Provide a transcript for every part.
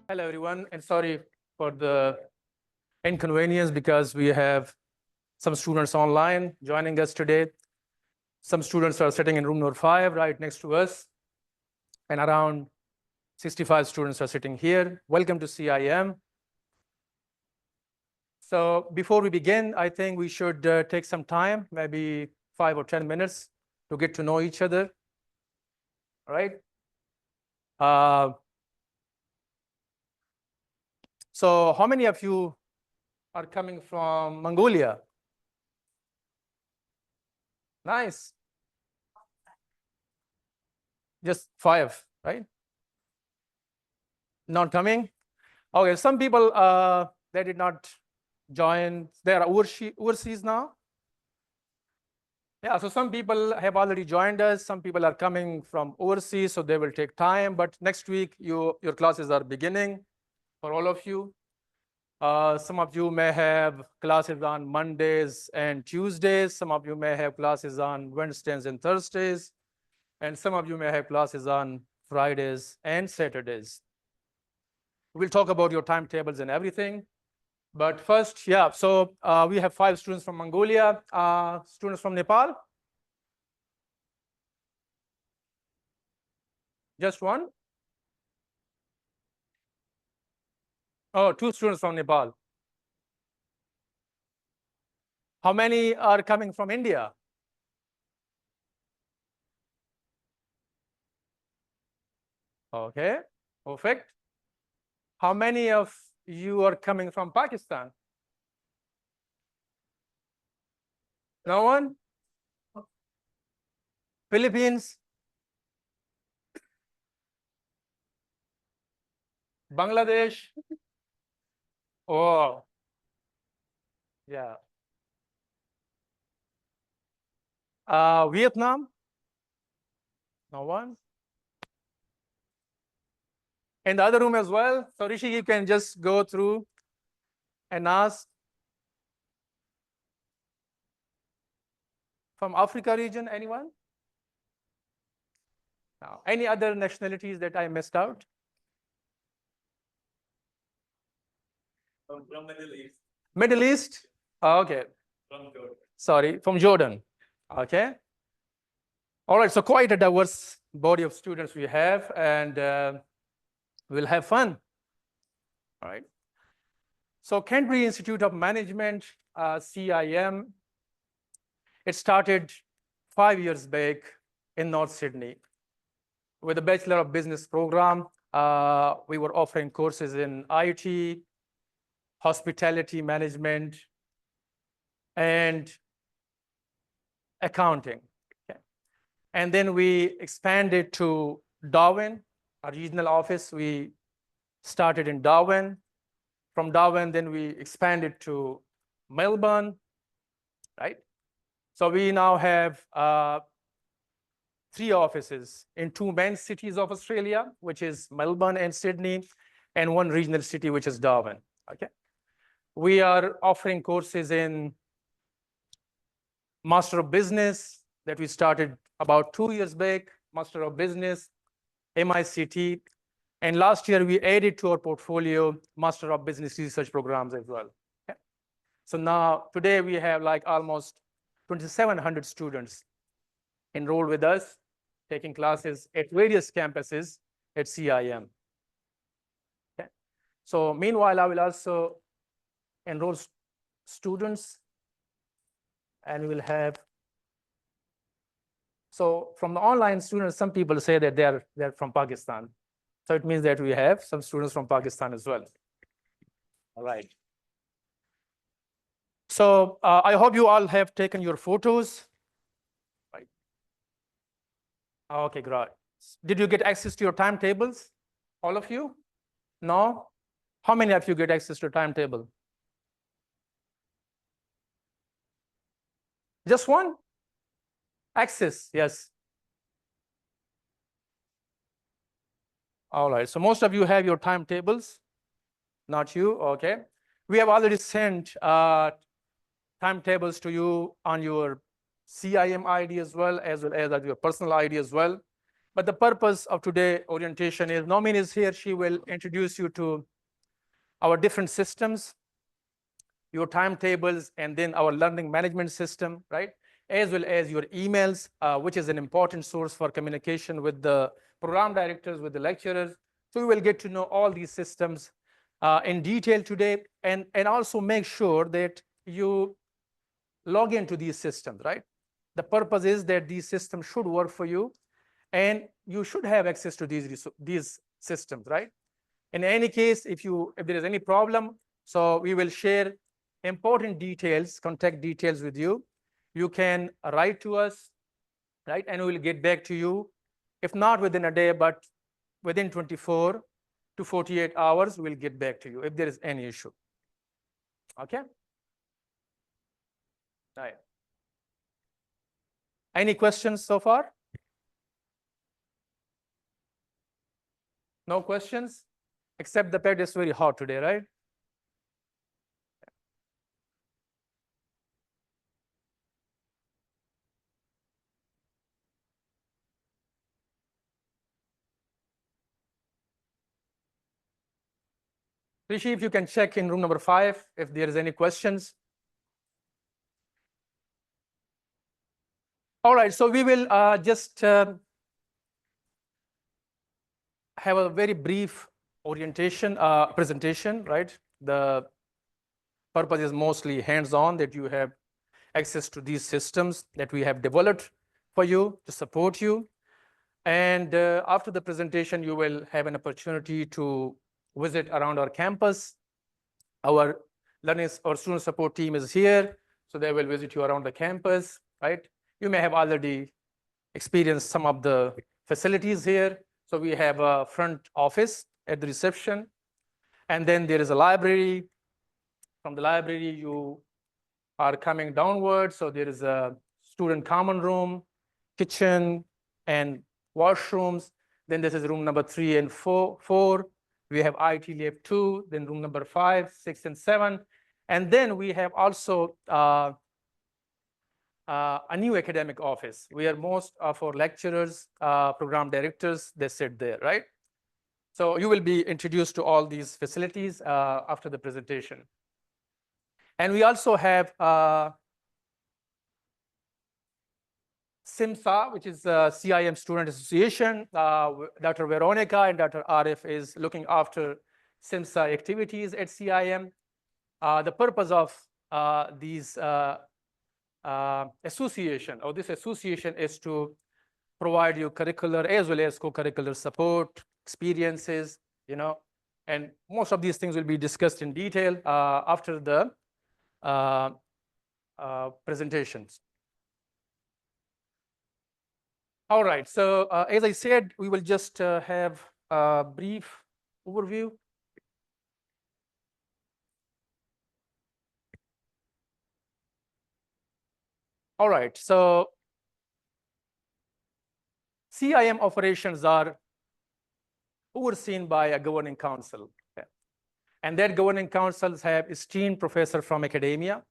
Hello, everyone, and sorry for the inconvenience because we have some students online joining us today. Some students are sitting in room number 5 right next to us, and around 65 students are sitting here. Welcome to CIM. So before we begin, I think we should take some time, maybe 5 or 10 minutes to get to know each other. All right. So how many of you are coming from Mongolia? Nice. Just 5, right? Not coming? Okay, some people, they did not join. They are overseas now. Yeah, so some people have already joined us. Some people are coming from overseas, so they will take time. But next week, your classes are beginning for all of you. Some of you may have classes on Mondays and Tuesdays. Some of you may have classes on Wednesdays and Thursdays. And some of you may have classes on Fridays and Saturdays. We'll talk about your timetables and everything. But first, yeah, so we have 5 students from Mongolia, students from Nepal. Just one? Oh, 2 students from Nepal. How many are coming from India? Okay, perfect. How many of you are coming from Pakistan? No one? Philippines? Bangladesh? Oh, yeah. Vietnam? No one? In the other room as well. So Rishi, you can just go through and ask. From Africa region, anyone? No. Any other nationalities that I missed out? From Middle East. Middle East? Okay. From Jordan. Sorry, from Jordan. Okay. All right, so quite a diverse body of students we have, and we'll have fun. All right. So Canterbury Institute of Management, CIM, it started 5 years back in North Sydney with a Bachelor of Business program. We were offering courses in IT, hospitality management, and accounting. Okay. And then we expanded to Darwin, our regional office. We started in Darwin. From Darwin, then we expanded to Melbourne, right? So we now have 3 offices in 2 main cities of Australia, which is Melbourne and Sydney, and 1 regional city, which is Darwin. Okay. We are offering courses in Master of Business that we started about 2 years back, Master of Business, MICT, and last year we added to our portfolio Master of Business research programs as well. Okay. So now today we have like almost 2,700 students enrolled with us, taking classes at various campuses at CIM. Okay. So meanwhile, I will also enroll students, and we will have. So from the online students, some people say that they're from Pakistan. So it means that we have some students from Pakistan as well. All right. So I hope you all have taken your photos. Right. Okay, great. Did you get access to your timetables? All of you? No? How many of you get access to timetable? Just one? Access, yes. All right, so most of you have your timetables, not you, okay. We have already sent timetables to you on your CIM ID as well as your personal ID as well. But the purpose of today orientation is, Nomin is here. She will introduce you to our different systems, your timetables, and then our learning management system, right? As well as your emails, which is an important source for communication with the program directors, with the lecturers. So we will get to know all these systems in detail today, and also make sure that you log into these systems, right? The purpose is that these systems should work for you, and you should have access to these systems, right? In any case, if there is any problem, so we will share important details, contact details with you. You can write to us, right? And we will get back to you. If not within a day, but within 24 to 48 hours, we'll get back to you if there is any issue. Okay? Right. Any questions so far? No questions? Except the fact it's very hot today, right? Rishi, if you can check in room number 5 if there is any questions. All right, so we will just have a very brief orientation presentation, right? The purpose is mostly hands-on, that you have access to these systems that we have developed for you to support you. And after the presentation, you will have an opportunity to visit around our campus. Our student support team is here, so they will visit you around the campus, right? You may have already experienced some of the facilities here. So we have a front office at the reception, and then there is a library. From the library, you are coming downward. So there is a student common room, kitchen, and washrooms. Then this is room number 3 and 4. We have IT lab 2, then room number 5, 6, and 7. And then we have also a new academic office where most of our lecturers, program directors, they sit there, right? So you will be introduced to all these facilities after the presentation. And we also have CIMSA, which is CIM Student Association. Dr. Veronica and Dr. Arif is looking after CIMSA activities at CIM. The purpose of these association, or this association, is to provide you curricular as well as co-curricular support, experiences, and most of these things will be discussed in detail after the presentations. All right, so as I said, we will just have a brief overview. All right, so CIM operations are overseen by a governing council. And that governing councils have esteemed professors from academia.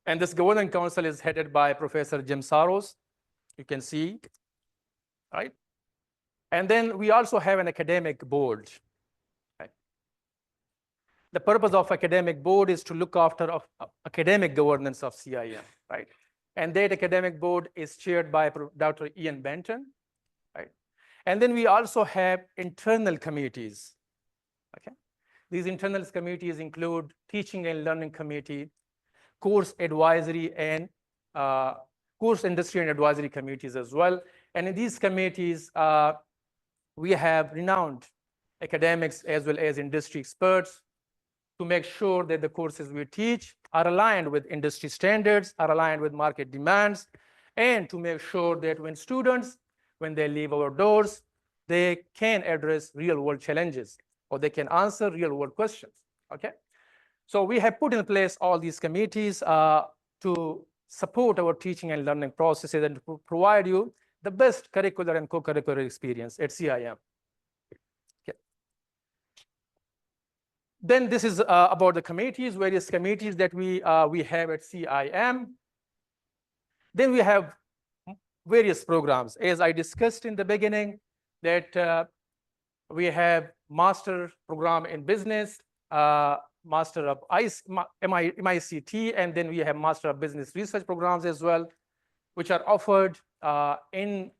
And this governing council is headed by Professor Jim Saros, you can see, right? And then we also have an academic board. Right? The purpose of academic board is to look after academic governance of CIM, right? And that academic board is chaired by Dr. Ian Benton, right? And then we also have internal committees, okay? These internal committees include teaching and learning committee, course advisory, and course industry and advisory committees as well. And in these committees, we have renowned academics as well as industry experts to make sure that the courses we teach are aligned with industry standards, are aligned with market demands, and to make sure that when students, when they leave our doors, they can address real world challenges, or they can answer real world questions, okay? So we have put in place all these committees to support our teaching and learning processes and to provide you the best curricular and co-curricular experience at CIM. Okay. Then this is about the committees, various committees that we have at CIM. Then we have various programs. As I discussed in the beginning, that we have master program in business, master of MICT, and then we have master of business research programs as well, which are offered in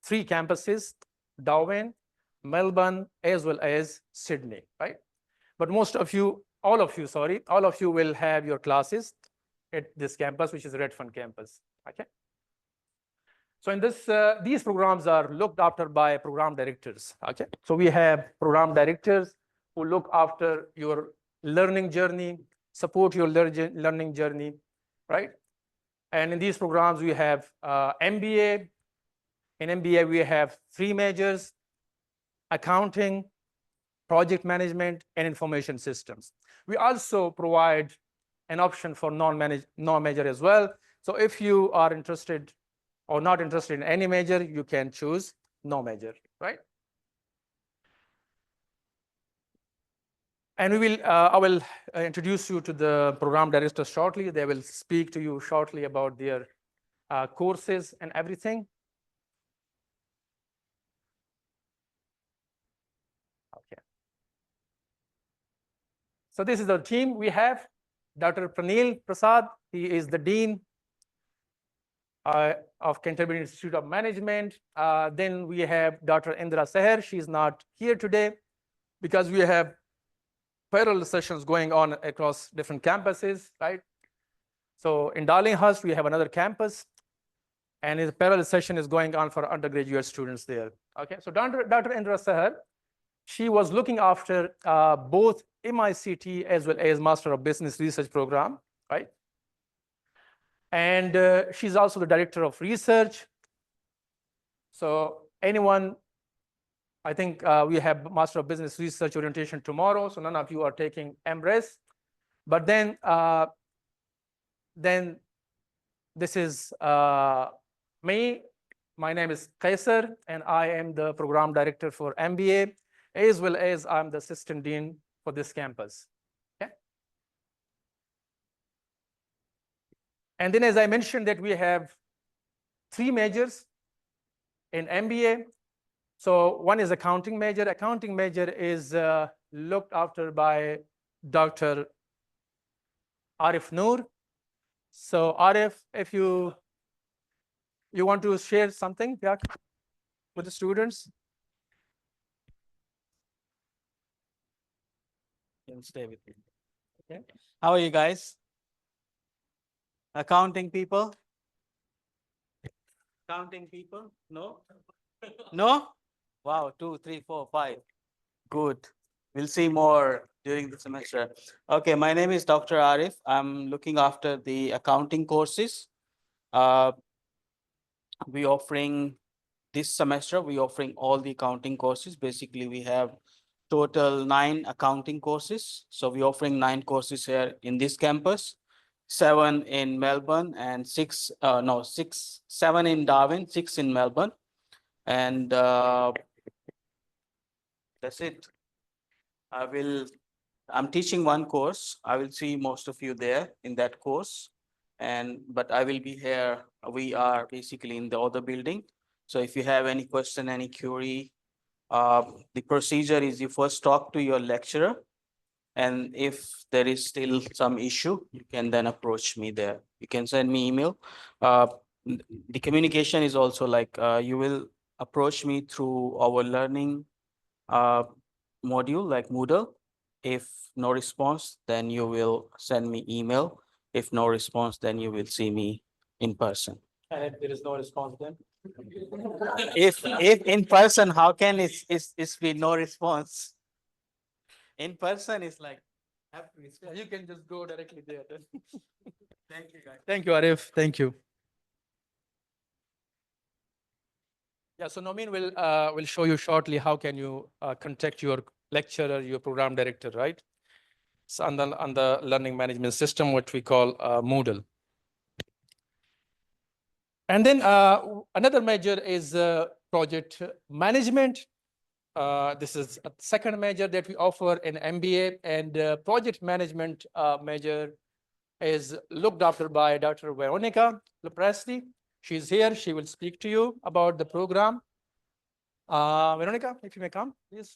3 campuses, Darwin, Melbourne, as well as Sydney, right? But most of you, all of you will have your classes at this campus, which is Redfern campus, okay? So in this, these programs are looked after by program directors, okay? So we have program directors who look after your learning journey, support your learning journey, right? And in these programs, we have MBA. In MBA, we have 3 majors: accounting, project management, and information systems. We also provide an option for non-major as well. So if you are interested or not interested in any major, you can choose no major, right? And I will introduce you to the program director shortly. They will speak to you shortly about their courses and everything. Okay. So this is the team we have. Dr. Pranil Prasad, he is the Dean of Canterbury Institute of Management. Then we have Dr. Indra Seher. She's not here today because we have parallel sessions going on across different campuses, right? So in Darlinghurst, we have another campus, and a parallel session is going on for undergraduate students there. Okay, so Dr. Indra Seher, she was looking after both MICT as well as Master of Business Research program, right? And she's also the director of research. So anyone, I think we have Master of Business Research orientation tomorrow, so none of you are taking MRes. But then this is me. My name is Kaisar, and I am the program director for MBA, as well as I'm the assistant dean for this campus. Okay. And then, as I mentioned, that we have 3 majors in MBA. So one is accounting major. Accounting major is looked after by Dr. Arif Noor. So Arif, if you want to share something, yeah, with the students. Can stay with me. Okay. How are you guys? Accounting people? Accounting people? No? No? Wow, 2, 3, 4, 5. Good. We'll see more during the semester. Okay, my name is Dr. Arif. I'm looking after the accounting courses. We offering this semester, we offering all the accounting courses. Basically, we have total 9 accounting courses. So we offering 9 courses here in this campus, 7 in Melbourne and 7 in Darwin, 6 in Melbourne. And that's it. I'm teaching 1 course. I will see most of you there in that course. But I will be here. We are basically in the other building. So if you have any question, any query, the procedure is you first talk to your lecturer. And if there is still some issue, you can then approach me there. You can send me email. The communication is also like you will approach me through our learning module like Moodle. If no response, then you will send me email. If no response, then you will see me in person. And if there is no response, then? If in person, how can it be no response? In person, it's like, You can just go directly there then. thank you guys. Thank you, Arif. Thank you. Yeah, so Nomin will show you shortly how can you contact your lecturer, your program director, right? So on the learning management system, what we call Moodle. And then another major is project management. This is a second major that we offer in MBA, and project management major is looked after by Dr. Veronica Lepresti. She's here. She will speak to you about the program. Veronica, if you may come, please.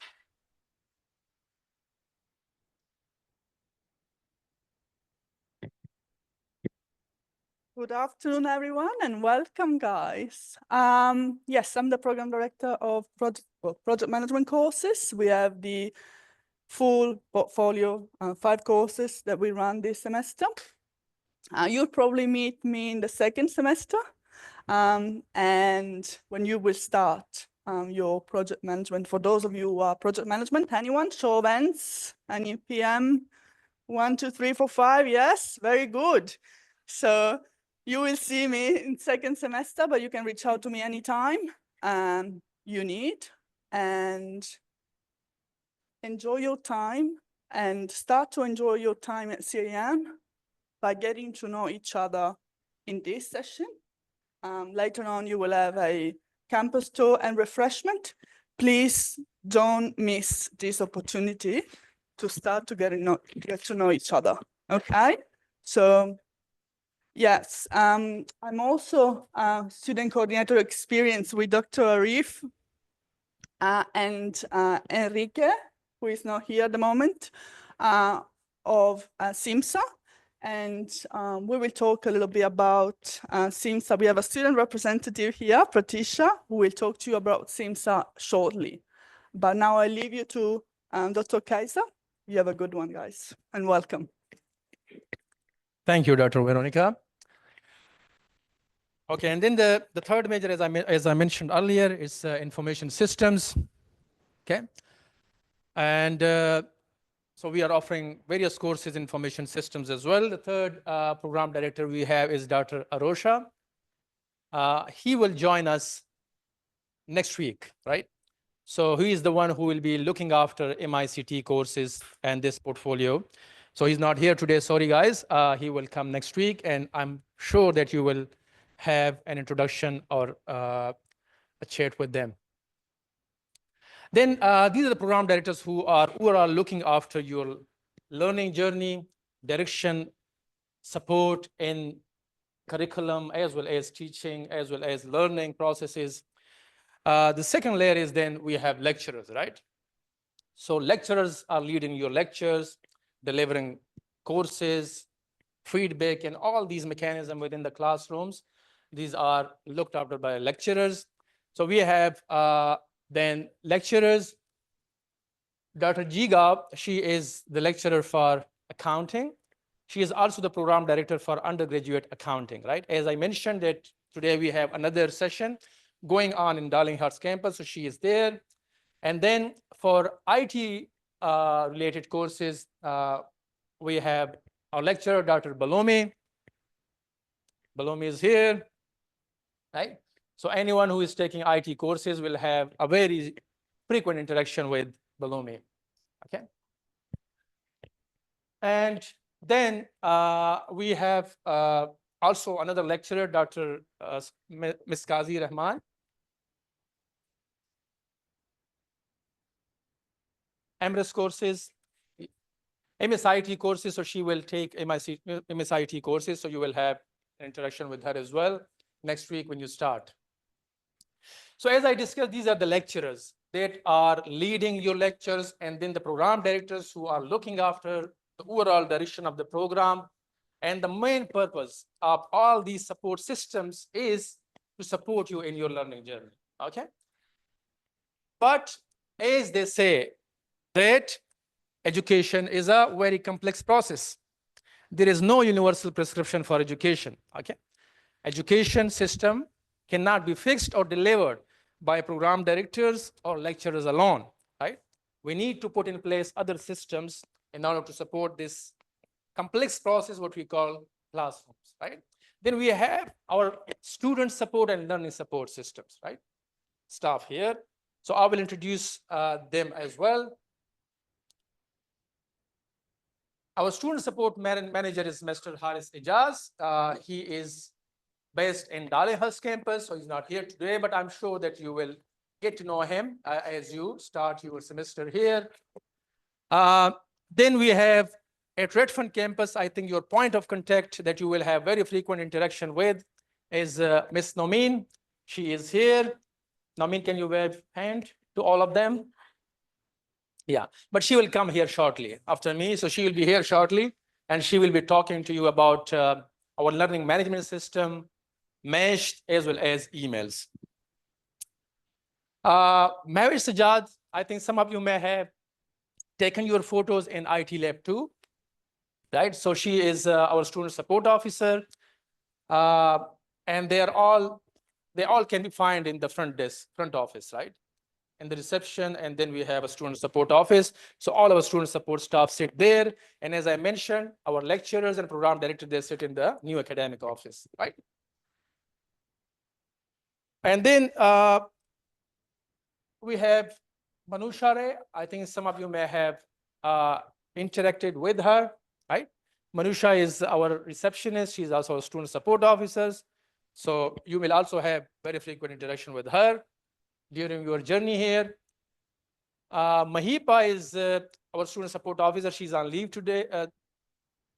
Good afternoon, everyone, and welcome, guys. Yes, I'm the program director of project management courses. We have the full portfolio, 5 courses that we run this semester. You'll probably meet me in the second semester, and when you will start your project management. For those of you who are project management, anyone? Show of hands, any PM? 1, 2, 3, 4, 5. Yes, very good. So you will see me in second semester, but you can reach out to me anytime you need, and enjoy your time and start to enjoy your time at CIM by getting to know each other in this session. Later on, you will have a campus tour and refreshment. Please don't miss this opportunity to start to get to know each other, okay? So yes, I'm also a student coordinator experience with Dr. Arif and Enrique, who is not here at the moment, of CIMSA. And we will talk a little bit about CIMSA. We have a student representative here, Pratisha, who will talk to you about CIMSA shortly. But now I leave you to Dr. Kaiser. You have a good one, guys, and welcome. Thank you, Dr. Veronica. Okay, and then the third major, as I mentioned earlier, is information systems. Okay, and so we are offering various courses in information systems as well. The third program director we have is Dr. Arosha. He will join us next week, right? So he is the one who will be looking after MICT courses and this portfolio. So he's not here today, sorry guys. He will come next week, and I'm sure that you will have an introduction or a chat with them. Then these are the program directors who are looking after your learning journey, direction, support in curriculum, as well as teaching, as well as learning processes. The second layer is then we have lecturers, right? So lecturers are leading your lectures, delivering courses, feedback, and all these mechanisms within the classrooms. These are looked after by lecturers. So we have then lecturers. Dr. Jiga, she is the lecturer for accounting. She is also the program director for undergraduate accounting, right? As I mentioned that today we have another session going on in Darlinghurst campus, so she is there. And then for IT related courses, we have our lecturer, Dr. Balomi. Balomi is here, right? So anyone who is taking IT courses will have a very frequent interaction with Balomi, okay? And then we have also another lecturer, Dr. Ms. Qazi Rahman. MRS courses, MSIT courses, so she will take MSIT courses, so you will have an interaction with her as well next week when you start. So as I discussed, these are the lecturers that are leading your lectures, and then the program directors who are looking after the overall direction of the program. And the main purpose of all these support systems is to support you in your learning journey, okay? But as they say, that education is a very complex process. There is no universal prescription for education, okay? Education system cannot be fixed or delivered by program directors or lecturers alone, right? We need to put in place other systems in order to support this complex process, what we call classrooms, right? Then we have our student support and learning support systems, right? Staff here. So I will introduce them as well. Our student support manager is Mr. Haris Ijaz. He is based in Darlinghurst campus, so he's not here today, but I'm sure that you will get to know him as you start your semester here. Then we have at Redfern campus, I think your point of contact that you will have very frequent interaction with is Miss Nomin. She is here. Nomin, can you wave hand to all of them? Yeah, but she will come here shortly after me. So she will be here shortly, and she will be talking to you about our learning management system, meshed, as well as emails. Mary Sajad, I think some of you may have taken your photos in IT lab too, right? So she is our student support officer, and they all can be found in the front desk, front office, right? In the reception, and then we have a student support office. So all our student support staff sit there. And as I mentioned, our lecturers and program director, they sit in the new academic office, right? And then we have Manusha Ray. I think some of you may have interacted with her, right? Manusha is our receptionist. She's also a student support officer. So you will also have very frequent interaction with her during your journey here. Mahipa is our student support officer. She's on leave today,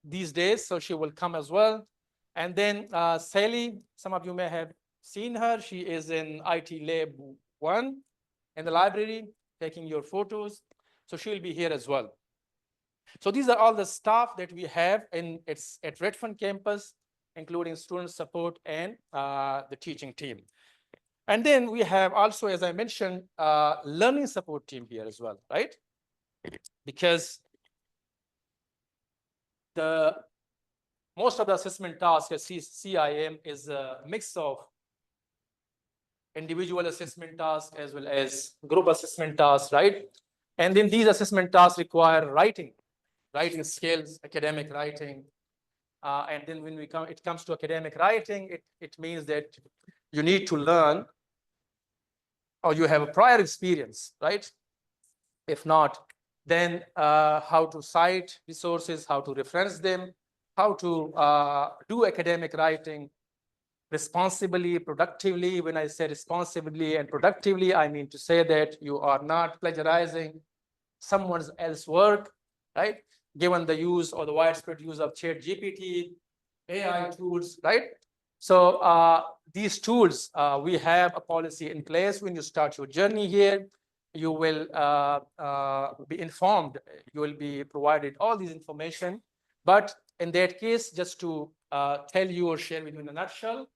these days, so she will come as well. And then Sally, some of you may have seen her. She is in IT Lab 1 in the library, taking your photos. So she'll be here as well. So these are all the staff that we have at Redfern campus, including student support and the teaching team. And then we have also, as I mentioned, learning support team here as well, right? Because most of the assessment tasks at CIM is a mix of individual assessment tasks as well as group assessment tasks, right? And then these assessment tasks require writing skills, academic writing. And then when it comes to academic writing, it means that you need to learn, or you have a prior experience, right? If not, then how to cite resources, how to reference them, how to do academic writing responsibly, productively. When I say responsibly and productively, I mean to say that you are not plagiarizing someone else's work, right? Given the use or the widespread use of ChatGPT, AI tools, right? So these tools, we have a policy in place. When you start your journey here, you will be informed. You will be provided all these information. But in that case, just to tell you or share with you in a nutshell,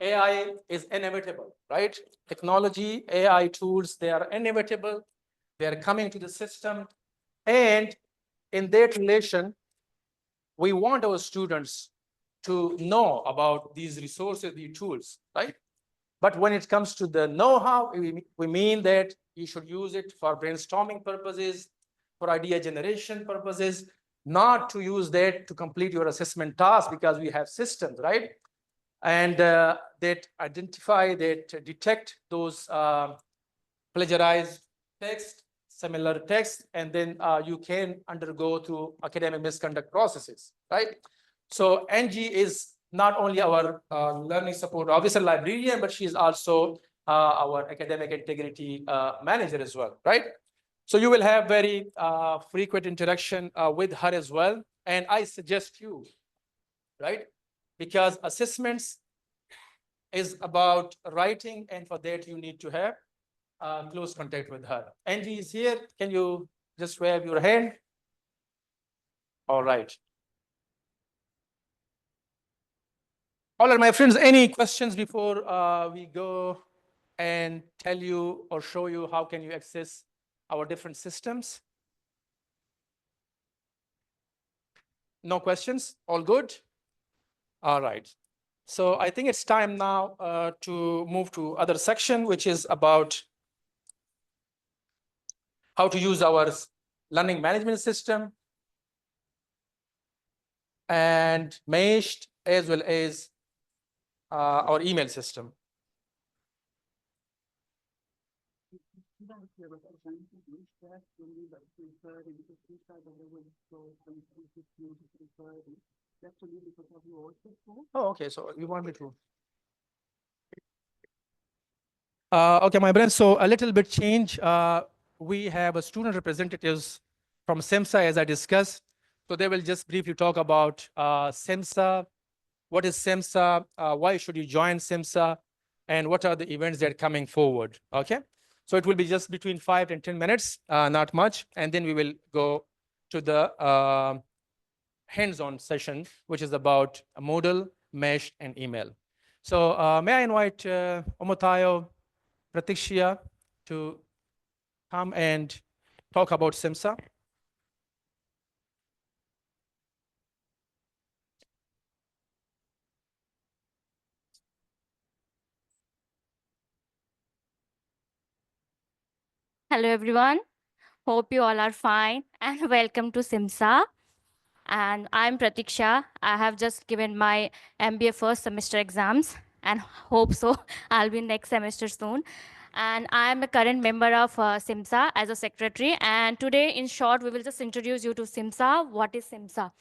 AI is inevitable, right? Technology, AI tools, they are inevitable. They are coming to the system. And in that relation, we want our students to know about these resources, these tools, right? But when it comes to the know-how, we mean that you should use it for brainstorming purposes, for idea generation purposes, not to use that to complete your assessment task, because we have systems, right? And that identify, that detect those plagiarized text, similar text, and then you can undergo through academic misconduct processes, right? So Angie is not only our learning support officer librarian, but she is also our academic integrity manager as well, right? So you will have very frequent interaction with her as well. And I suggest you, right? Because assessments is about writing, and for that you need to have close contact with her. Angie is here. Can you just wave your hand? All right. All right, my friends, any questions before we go and tell you or show you how can you access our different systems? No questions? All good? All right. So I think it's time now to move to other section, which is about how to use our learning management system and meshed, as well as our email system. Oh, okay. So you want me to? Okay, my friends. So a little bit change. We have a student representatives from CIMSA, as I discussed. So they will just briefly talk about CIMSA, what is CIMSA, why should you join CIMSA, and what are the events that are coming forward, okay? So it will be just between 5 and 10 minutes, not much, and then we will go to the hands-on session, which is about Moodle, Mesh, and email. So may I invite Omotayo Pratikshya to come and talk about CIMSA? Hello everyone. Hope you all are fine and welcome to CIMSA. And I'm Pratiksha. I have just given my MBA first semester exams and hope so I'll be next semester soon. And I'm a current member of CIMSA as a secretary. And today, in short, we will just introduce you to CIMSA. What is CIMSA?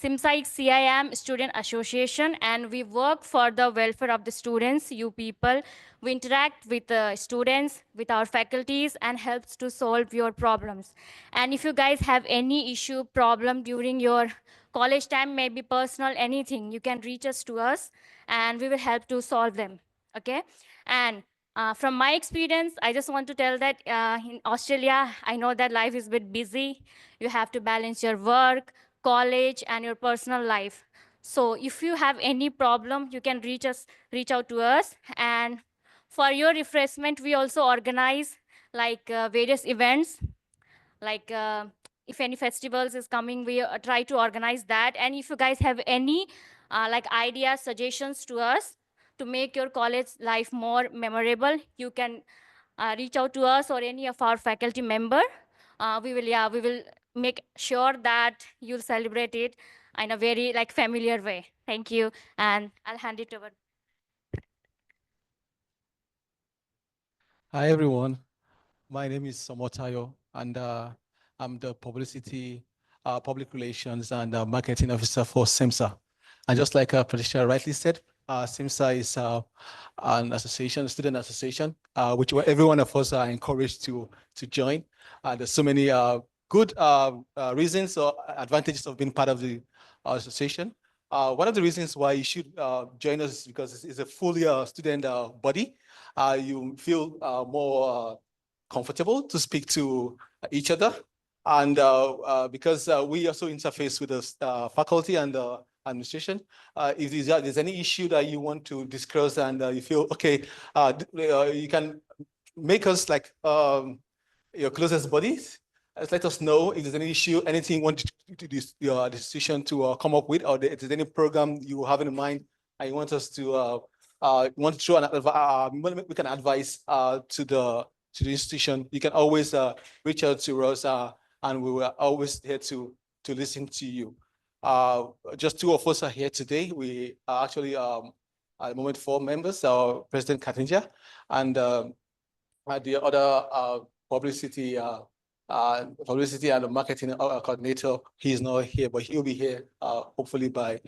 CIMSA is CIM Student Association, and we work for the welfare of the students, you people. We interact with the students, with our faculties, and helps to solve your problems. And if you guys have any issue, problem during your college time, maybe personal, anything, you can reach us to us, and we will help to solve them, okay? And from my experience, I just want to tell that in Australia, I know that life is a bit busy. You have to balance your work, college, and your personal life. So if you have any problem, you can reach out to us. And for your refreshment, we also organize like various events, like if any festivals is coming, we try to organize that. And if you guys have any like ideas, suggestions to us to make your college life more memorable, you can reach out to us or any of our faculty member. We will make sure that you'll celebrate it in a very like familiar way. Thank you, and I'll hand it over. Hi, everyone. My name is Somotayo, and I'm the public relations, and marketing officer for CIMSA. And just like Patricia rightly said, CIMSA is an association, a student association, which every one of us are encouraged to join. There's so many good reasons or advantages of being part of the association. One of the reasons why you should join us is because it's a fully student body. You feel more comfortable to speak to each other. And because we also interface with the faculty and the administration, if there's any issue that you want to discuss and you feel, okay, you can make us like your closest buddies. Let us know if there's any issue, anything you want your decision to come up with, or if there's any program you have in mind and you want us to want to show we can advise to the institution. You can always reach out to us, and we were always here to listen to you. Just two of us are here today. We are actually at the moment 4 members, our President Katinja, and the other publicity and marketing coordinator. He's not here, but he'll be here hopefully by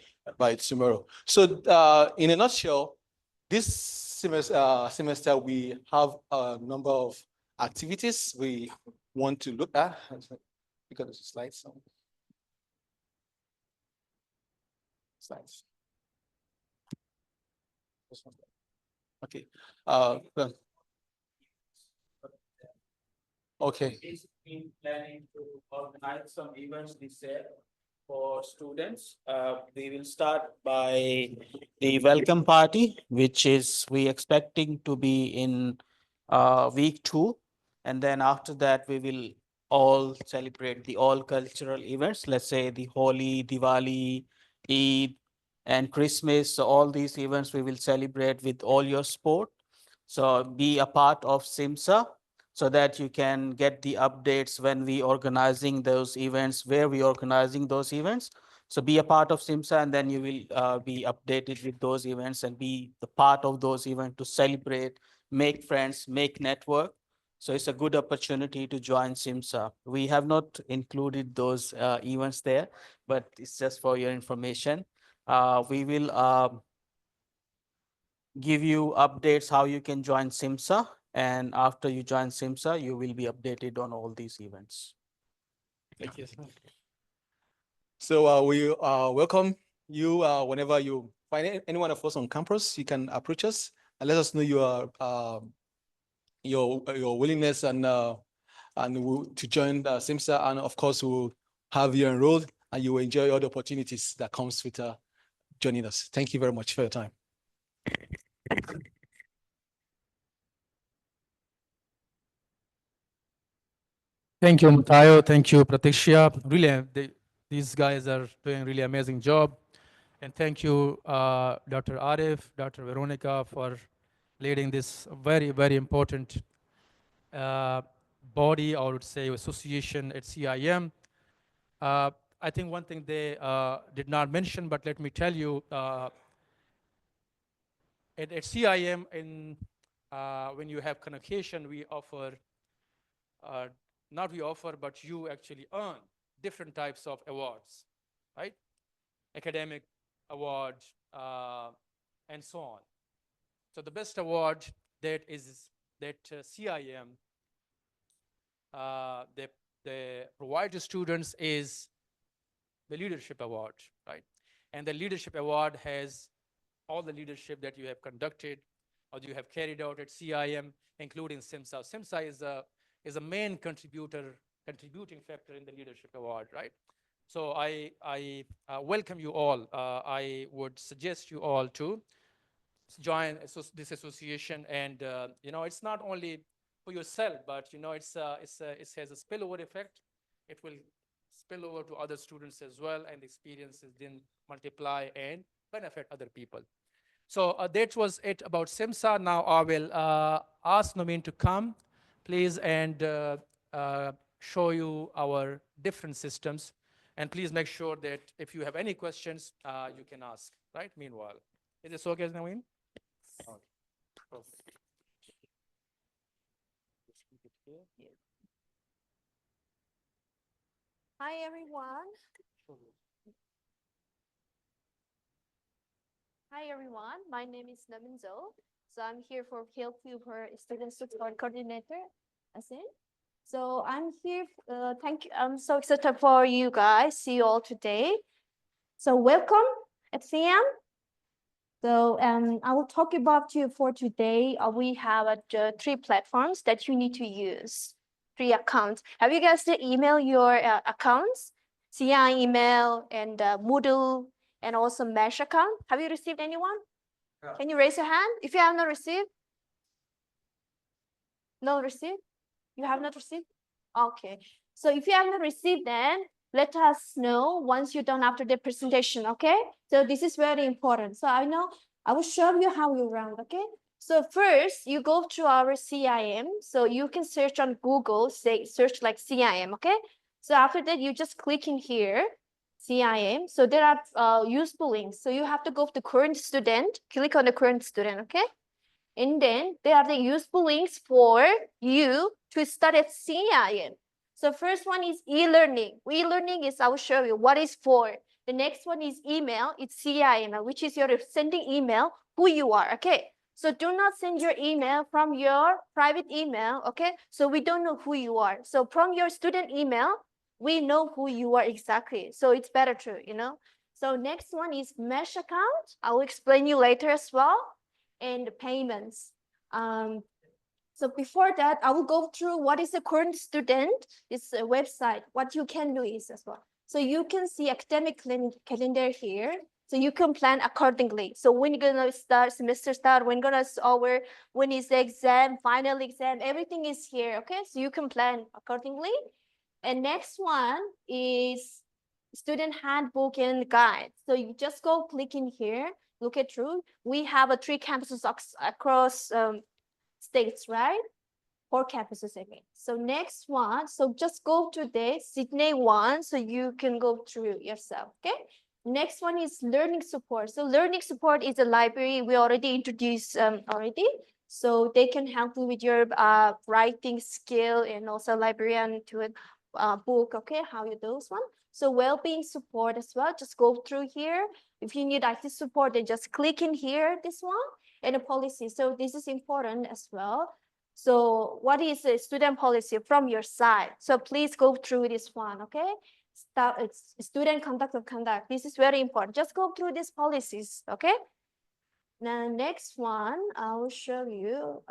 tomorrow. So in a nutshell, this semester we have a number of activities we want to look at. Because the slides. Slides. Okay. Okay. Is been planning to organize some events this year for students. We will start by the welcome party, which is we expecting to be in week 2. And then after that, we will all celebrate the all cultural events, let's say the Holi, Diwali, Eid, and Christmas. So all these events we will celebrate with all your sport. So be a part of CIMSA, so that you can get the updates when we organizing those events, where we organizing those events. So be a part of CIMSA, and then you will be updated with those events and be the part of those events to celebrate, make friends, make network. So it's a good opportunity to join CIMSA. We have not included those events there, but it's just for your information. We will give you updates how you can join CIMSA. And after you join CIMSA, you will be updated on all these events. Thank you. So we welcome you whenever you find any one of us on campus, you can approach us and let us know your willingness and to join the CIMSA, and of course we'll have you enrolled and you will enjoy all the opportunities that comes with joining us. Thank you very much for your time. Thank you, Matayo. Thank you, Pratiksha. Really, these guys are doing a really amazing job. And thank you, Dr. Arif, Dr. Veronica, for leading this very, very important body, I would say, association at CIM. I think one thing they did not mention, but let me tell you, at CIM, when you have convocation, we offer, not we offer, but you actually earn different types of awards, right? Academic awards, and so on. So the best award that CIM they provide to students is the leadership award, right? And the leadership award has all the leadership that you have conducted or you have carried out at CIM, including CIMSA. CIMSA is a main contributing factor in the leadership award, right? So I welcome you all. I would suggest you all to join this association, and it's not only for yourself, but it has a spillover effect. It will spill over to other students as well, and the experiences then multiply and benefit other people. So that was it about CIMSA. Now I will ask Nomin to come, please, and show you our different systems. And please make sure that if you have any questions, you can ask, right? Meanwhile, is this okay, Nomin? Okay. Perfect. Hi, everyone. Hi, everyone. My name is Namin Zo. So I'm here for help you for student support coordinator, Asin. So I'm here. Thank you. I'm so excited for you guys. See you all today. So welcome at CM. So I will talk about you for today. We have 3 platforms that you need to use. 3 accounts. Have you guys email your accounts? CI email and Moodle and also Mesh account. Have you received anyone? Yeah. Can you raise your hand if you have not received? No received? You have not received? Okay. So if you have not received, then let us know once you're done after the presentation, okay? So this is very important. So I will show you how you run, okay? So first, you go to our CIM. So you can search on Google, search like CIM, okay? So after that, you just click in here, CIM. So there are useful links. So you have to go to the current student, click on the current student, okay? And then there are the useful links for you to start at CIM. So first one is e-learning. E-learning is, I will show you what is for. The next one is email. It's CIM, which is your sending email, who you are, okay? So do not send your email from your private email, okay? So we don't know who you are. So from your student email, we know who you are exactly. So it's better to, So next one is Mesh account. I will explain you later as well. And the payments. So before that, I will go through what is the current student. It's a website. What you can do is as well. So you can see academic calendar here. So you can plan accordingly. So when you're gonna start semester start, when is the exam, final exam, everything is here. Okay, so you can plan accordingly. And next one is student handbook and guide. So you just go click in here. Look at through. We have 3 campuses across states, right? 4 campuses, I mean. So next one, so just go to the Sydney one, so you can go through yourself, okay? Next one is learning support. So learning support is a library we already introduced already. So they can help you with your writing skill and also librarian to a book, okay? How you do those one. So well-being support as well, just go through here. If you need IT support, then just click in here, this one, and a policy. So this is important as well. So what is a student policy from your side? So please go through this one, okay? it's student conduct of conduct. This is very important. Just go through these policies, okay? Now, next one, I will show you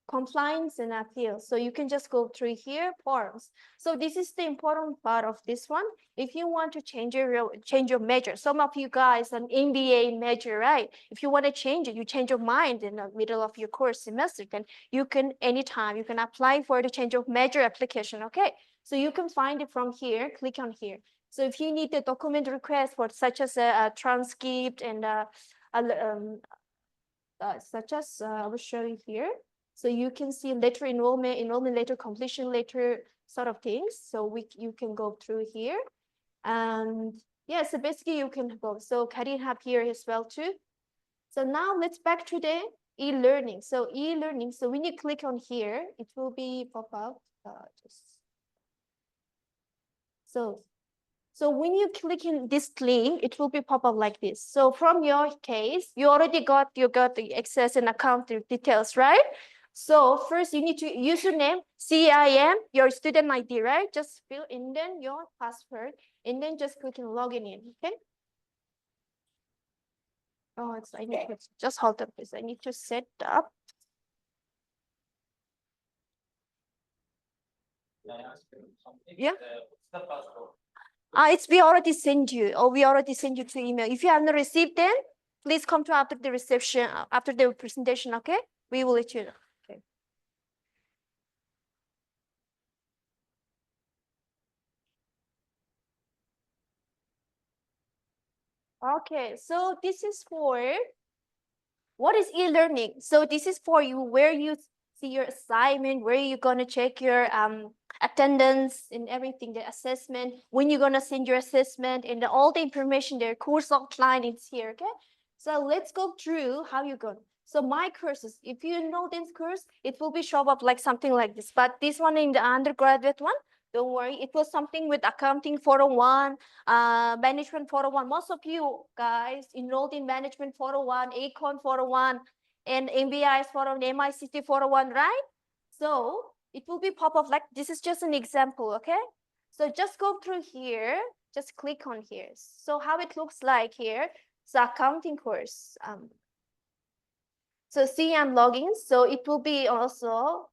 compliance and appeal. So you can just go through here, forms. So this is the important part of this one. If you want to change your major, some of you guys an MBA major, right? If you want to change it, you change your mind in the middle of your course semester, then you can anytime you can apply for the change of major application, okay? So you can find it from here, click on here. So if you need the document request for such as a transcript and such as I will show you here. So you can see letter enrollment letter, completion letter, sort of things. So you can go through here. And yeah, so basically you can go. So Karin have here as well too. So now let's back to the e-learning. So e-learning, so when you click on here, it will be pop up. So when you click in this link, it will be pop up like this. So from your case, you got the access and account details, right? So first you need to username, CIM, your student ID, right? Just fill in then your password and then just click on login in, okay? Oh, I need to just hold up, please. I need to set up. Yeah. We already sent you, or we already sent you to email. If you haven't received them, please come to after the reception, after the presentation, okay? We will let you know. Okay. Okay, so this is for what is e-learning? So this is for you where you see your assignment, where you're gonna check your attendance and everything, the assessment, when you're gonna send your assessment and all the information there, course outline, it's here, okay? So let's go through how you go. So my courses, if you know this course, it will be show up like something like this, but this one in the undergraduate one, don't worry, it was something with accounting 401, management 401. Most of you guys enrolled in management 401, Econ 401, and MBI's 401, MICT 401, right? So it will be pop up like this is just an example, okay? So just go through here, just click on here. So how it looks like here, so accounting course. So CIM login, so it will be also,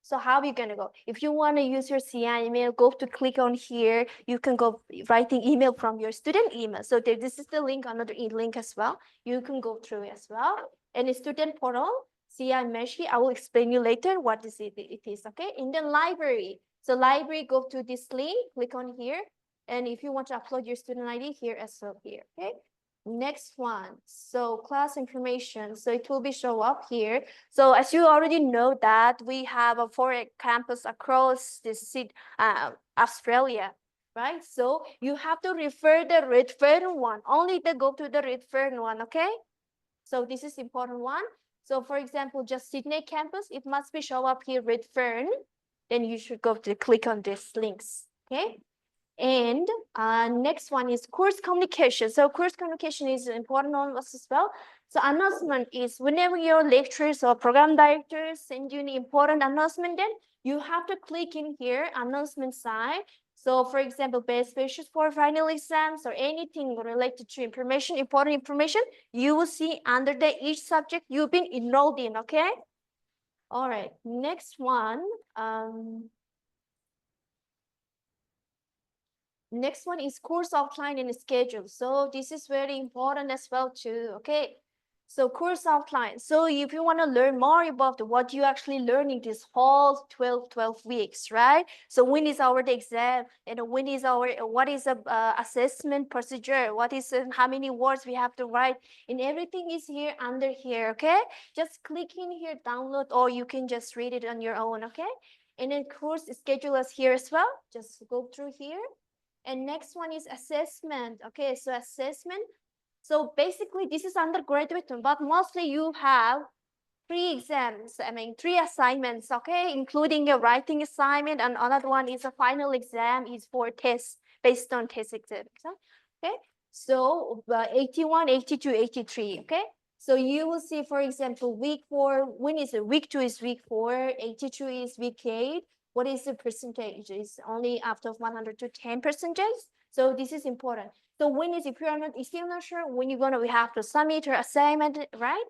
so how are you gonna go? If you wanna use your CIM email, go to click on here, you can go writing email from your student email. So this is the link, another link as well. You can go through as well. And the student portal, CIM Meshi, I will explain you later what is it is, okay? In the library, so library, go to this link, click on here. And if you want to upload your student ID here as well here, okay? Next one, so class information, so it will be show up here. So as you already know that we have a 4 campus across this Australia, right? So you have to refer the Redfern one, only to go to the Redfern one, okay? So this is important one. So for example, just Sydney campus, it must be show up here Redfern, then you should go to click on these links, okay? And next one is course communication. So course communication is important on us as well. So announcement is whenever your lecturers or program directors send you an important announcement, then you have to click in here, announcement side. So for example, best wishes for final exams or anything related to information, important information, you will see under the each subject you've been enrolled in, okay? All right, next one. Next one is course outline and schedule. So this is very important as well too, okay? So course outline. So if you want to learn more about what you actually learning this whole 12 weeks, right? So when is our exam and when is what is the assessment procedure? What is how many words we have to write? And everything is here under here, okay? Just click in here, download, or you can just read it on your own, okay? And then course schedule is here as well. Just go through here. And next one is assessment. Okay, so assessment. So basically this is undergraduate, but mostly you have 3 exams, 3 assignments, okay, including a writing assignment, and another one is a final exam is for tests based on test exams, okay? So 81, 82, 83, okay? So you will see, for example, week 4, when is it? Week 2 is week 4, 82 is week 8, what is the percentage? It's only after 100 to 10%. So this is important. So when is, if you're not, still not sure, when you're gonna, we have to submit your assignment, right?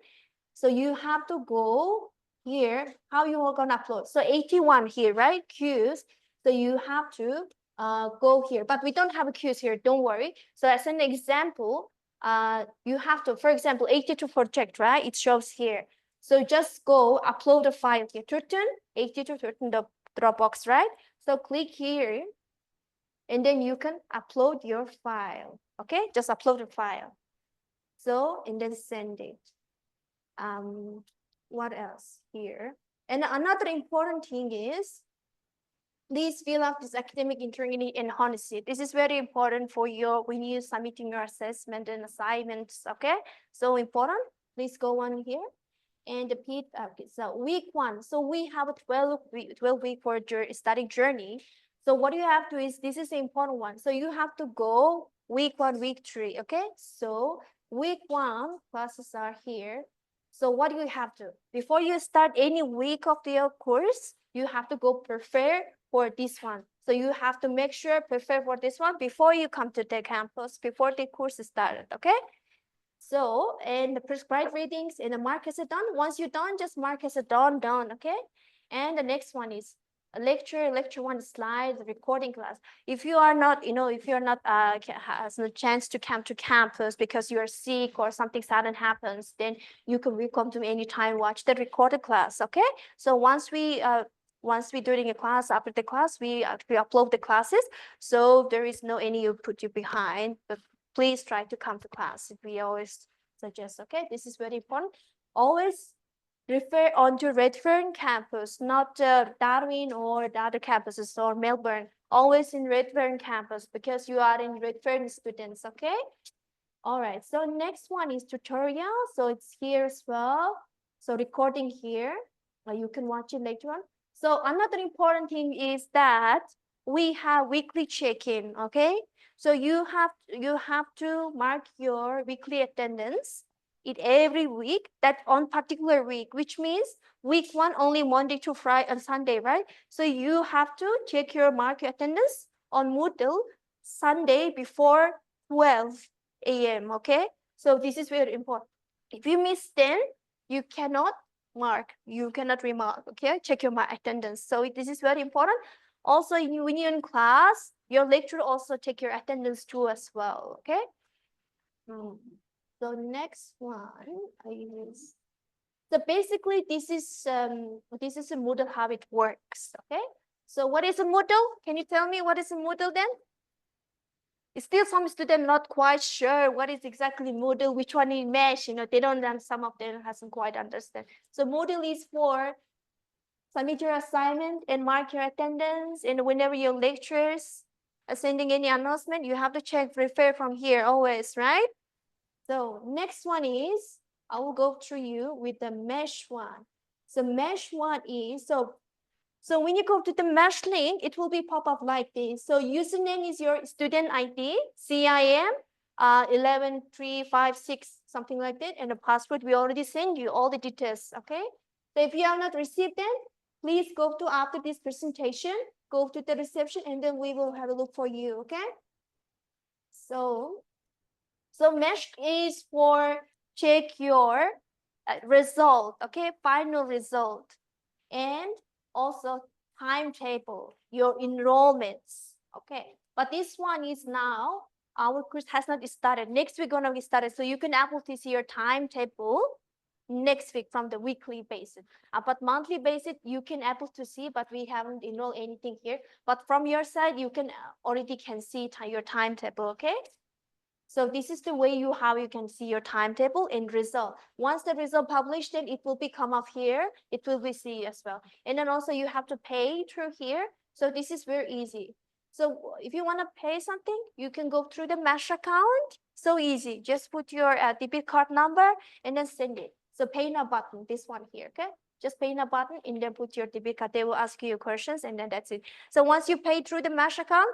So you have to go here, how you are gonna upload. So 81 here, right? Queues. So you have to go here, but we don't have a queues here, don't worry. So as an example, you have to, for example, 82 project, right? It shows here. So just go upload a file here, 82 the Dropbox, right? So click here, and then you can upload your file, okay? Just upload a file. So, and then send it. What else here? And another important thing is, please fill out this academic integrity and honesty. This is very important for your, when you submitting your assessment and assignments, okay? So important, please go on here. And repeat, so week 1, so we have a 12 week for study journey. So what you have to is, this is the important one. So you have to go week 1, week 3, okay? So week 1 classes are here. So what do you have to, before you start any week of your course, you have to go prepare for this one. So you have to make sure prepare for this one before you come to the campus, before the course is started, okay? So, and the prescribed readings and the mark as a done. Once you're done, just mark as a done, okay? And the next one is a lecture 1 slide, the recording class. If you are not, if you're not, has no chance to come to campus because you're sick or something sudden happens, then you can come to me anytime, watch the recorded class, okay? So once we during a class, after the class, we upload the classes. So there is no any put you behind, but please try to come to class. We always suggest, okay? This is very important. Always refer onto Redfern campus, not Darwin or the other campuses or Melbourne. Always in Redfern campus because you are in Redfern students, okay? All right, so next one is tutorial. So it's here as well. So recording here, you can watch it later on. So another important thing is that we have weekly check-in, okay? So you have to mark your weekly attendance in every week, that on particular week, which means week 1 only Monday to Friday and Sunday, right? So you have to check your mark your attendance on Moodle Sunday before 12 a.m. okay? So this is very important. If you miss 10, you cannot mark, you cannot remark, okay? Check your mark attendance. So this is very important. Also, when you're in class, your lecturer also take your attendance too as well, okay? So next one, I use. So basically, this is a Moodle, how it works, okay? So what is a Moodle? Can you tell me what is a Moodle then? Still some students not quite sure what is exactly Moodle, which one is mesh, they don't, some of them hasn't quite understand. So Moodle is for submit your assignment and mark your attendance, and whenever your lecturers are sending any announcement, you have to check, refer from here always, right? So next one is, I will go through you with the mesh one. So mesh one is, so when you go to the mesh link, it will be pop up like this. So username is your student ID, CIM 11356, something like that. And the password, we already send you all the details, okay? So if you have not received them, please go to, after this presentation, go to the reception, and then we will have a look for you, okay? So mesh is for check your result, okay? Final result. And also timetable, your enrollments, okay? But this one is now, our course has not started. Next week gonna be started, so you can able to see your timetable next week from the weekly basis. But monthly basis, you can able to see, but we haven't enrolled anything here. But from your side, you can already can see your timetable, okay? So this is the way how you can see your timetable and result. Once the result published, then it will be come up here. It will be see as well. And then also you have to pay through here. So this is very easy. So if you want to pay something, you can go through the Mesh account. So easy. Just put your debit card number and then send it. So pay now button, this one here, okay? Just pay now button and then put your debit card. They will ask you questions and then that's it. So once you pay through the Mesh account,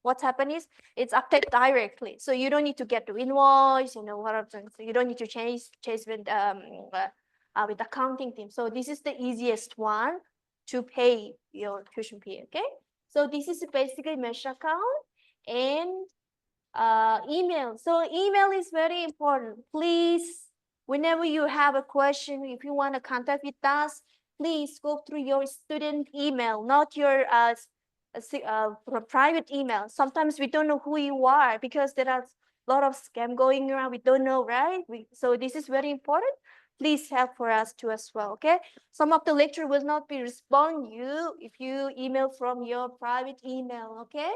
what's happened is it's updated directly. So you don't need to get to invoice, what are things. So you don't need to chase with accounting team. So this is the easiest one. to pay your tuition fee, okay? So this is basically mesh account and email. So email is very important. Please, whenever you have a question, if you want to contact with us, please go through your student email, not your private email. Sometimes we don't know who you are because there are a lot of scam going around. We don't know, right? So this is very important. Please help for us too as well, okay? Some of the lecture will not be respond you if you email from your private email, okay?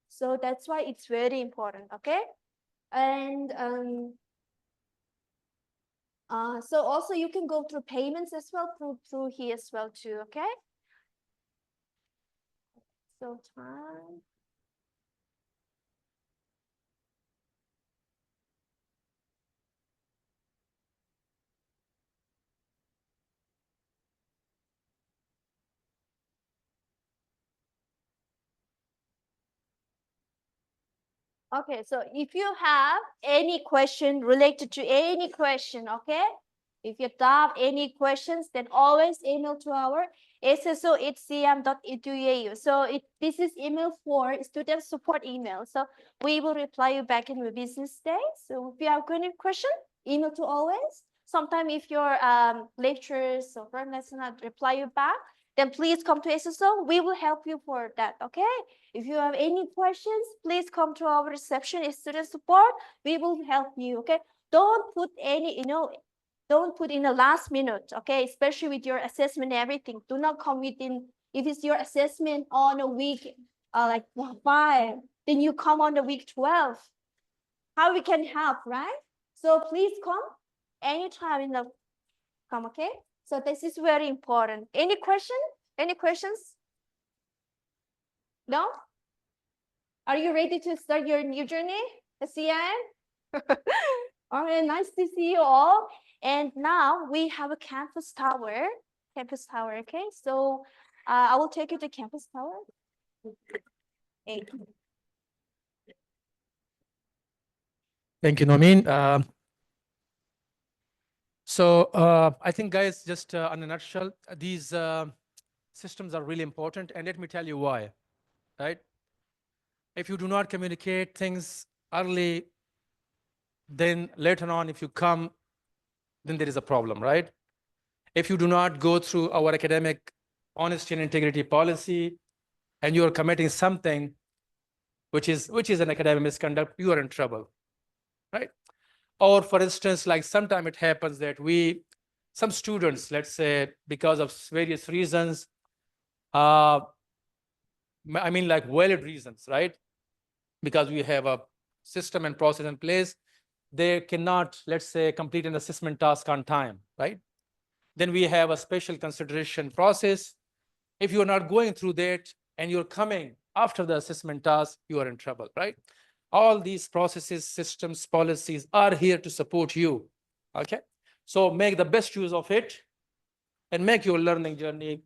So that's why it's very important, okay? And so also you can go through payments as well through here as well too, okay? So time. Okay, so if you have any question related to any question, okay? If you have any questions, then always email to our sso@cim.edu. So this is email for student support email. So we will reply you back in the business day. So if you have any question, email to always. Sometimes if your lectures or lesson not reply you back, then please come to SSO. We will help you for that, okay? If you have any questions, please come to our reception student support. We will help you, okay? Don't put any, don't put in the last minute, okay? Especially with your assessment and everything. Do not come within, if it's your assessment on a week, like 5, then you come on the week 12. How we can help, right? So please come anytime in the, come, okay? So this is very important. Any question? Any questions? No? Are you ready to start your new journey at CIM? All right, nice to see you all. And now we have a campus tower. Okay? So I will take you to campus tower. Hey. Thank you, Nomin. I think, guys, just in a nutshell, these systems are really important, and let me tell you why, right? If you do not communicate things early, then later on, if you come, then there is a problem, right? If you do not go through our academic honesty and integrity policy, and you are committing something which is an academic misconduct, you are in trouble, right? Or for instance, like sometimes it happens that some students, let's say, because of various reasons, I mean, like valid reasons, right? Because we have a system and process in place, they cannot, let's say, complete an assessment task on time, right? Then we have a special consideration process. If you're not going through that and you're coming after the assessment task, you are in trouble, right? All these processes, systems, policies are here to support you, okay? So make the best use of it and make your learning journey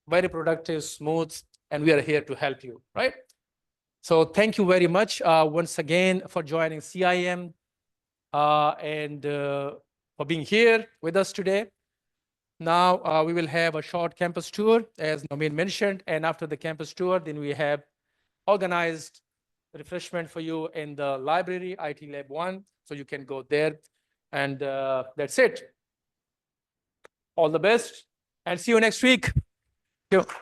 very productive, smooth, and we are here to help you, right? So thank you very much once again for joining CIM and for being here with us today. Now we will have a short campus tour, as Nomin mentioned, and after the campus tour, then we have organized refreshment for you in the library, IT Lab 1, so you can go there. And that's it. All the best, and see you next week. Thank you.